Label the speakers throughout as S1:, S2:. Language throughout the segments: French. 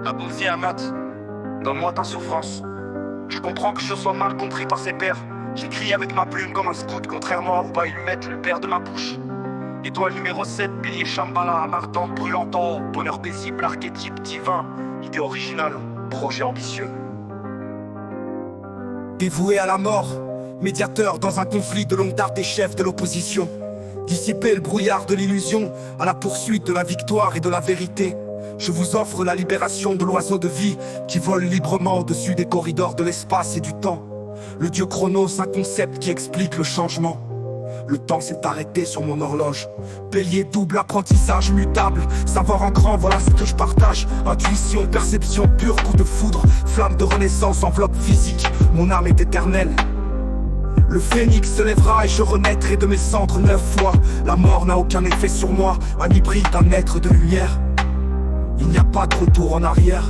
S1: Abouzi Amat, donne-moi ta souffrance. Je comprends que je sois mal compris par ses pairs. J'écris avec ma plume comme un scout, contrairement à Rouba Humet, le père de ma bouche. Étoile numéro 7, pilier Shambhala, Martin brûlant en haut, bonheur paisible, archétype divin, idée originale, projet ambitieux.
S2: Dévoué à la mort, médiateur dans un conflit de longue date des chefs de l'opposition. Dissiper le brouillard de l'illusion à la poursuite de la victoire et de la vérité. Je vous offre la libération de l'oiseau de vie qui vole librement au-dessus des corridors de l'espace et du temps. Le dieu Chronos, un concept qui explique le changement. Le temps s'est arrêté sur mon horloge. Bélier double, apprentissage mutable. Savoir en grand, voilà ce que je partage. Intuition, perception pure, coup de foudre. Flamme de renaissance, enveloppe physique. Mon âme est éternelle. Le phénix se lèvera et je renaîtrai de mes cendres 9 fois. La mort n'a aucun effet sur moi. Un hybride, un être de lumière. Il n'y a pas de retour en arrière.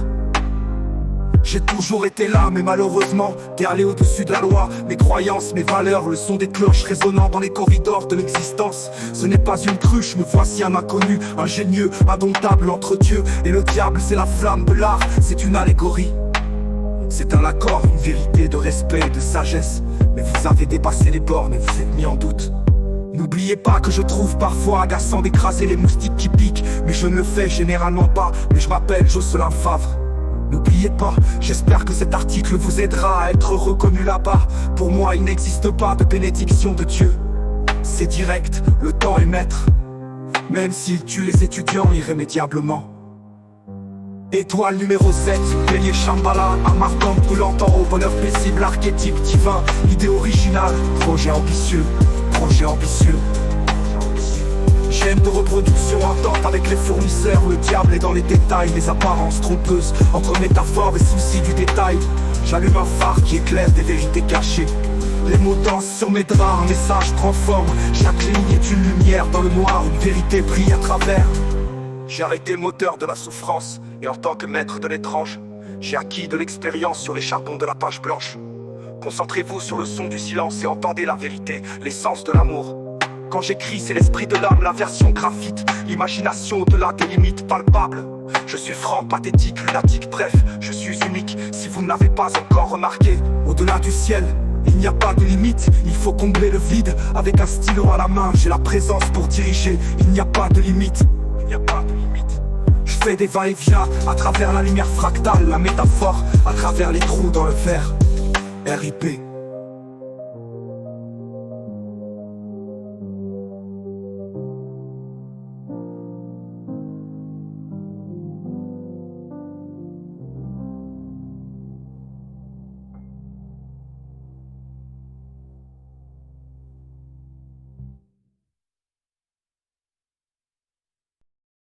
S2: J'ai toujours été là, mais malheureusement, t'es allé au-dessus de la loi. Mes croyances, mes valeurs, le son des cloches résonnant dans les corridors de l'existence. Ce n'est pas une cruche, me voici un inconnu, ingénieux, indomptable entre Dieu et le diable. C'est la flamme de l'art, c'est une allégorie. C'est un accord, une vérité de respect et de sagesse. Mais vous avez dépassé les bornes et vous êtes mis en doute. N'oubliez pas que je trouve parfois agaçant d'écraser les moustiques qui piquent. Mais je ne le fais généralement pas, mais je m'appelle Jocelyn Favre. N'oubliez pas, j'espère que cet article vous aidera à être reconnu là-bas. Pour moi, il n'existe pas de bénédiction de Dieu. C'est direct, le temps est maître. Même s'il tue les étudiants irrémédiablement. Étoile numéro 7, Bélier Shambhala, un marquant brûlant en haut, bonheur paisible, archétype divin, idée originale, projet ambitieux, projet ambitieux. Chaîne de reproduction entente avec les fournisseurs. Le diable est dans les détails, les apparences trompeuses entre métaphores et soucis du détail. J'allume un phare qui éclaire des vérités cachées. Les mots dansent sur mes draps, un message transforme. Chaque ligne est une lumière dans le noir, une vérité brille à travers. J'ai arrêté le moteur de la souffrance, et en tant que maître de l'étrange, j'ai acquis de l'expérience sur les charbons de la page blanche. Concentrez-vous sur le son du silence et entendez la vérité, l'essence de l'amour. Quand j'écris, c'est l'esprit de l'âme, la version graphite, l'imagination au-delà des limites palpables. Je suis franc, pathétique, lunatique, bref, je suis unique. Si vous ne l'avez pas encore remarqué, au-delà du ciel, il n'y a pas de limite. Il faut combler le vide avec un stylo à la main. J'ai la présence pour diriger, il n'y a pas de limite. Il n'y a pas de limite. Je fais des va-et-vient à travers la lumière fractale, la métaphore, à travers les trous dans le verre. RIP.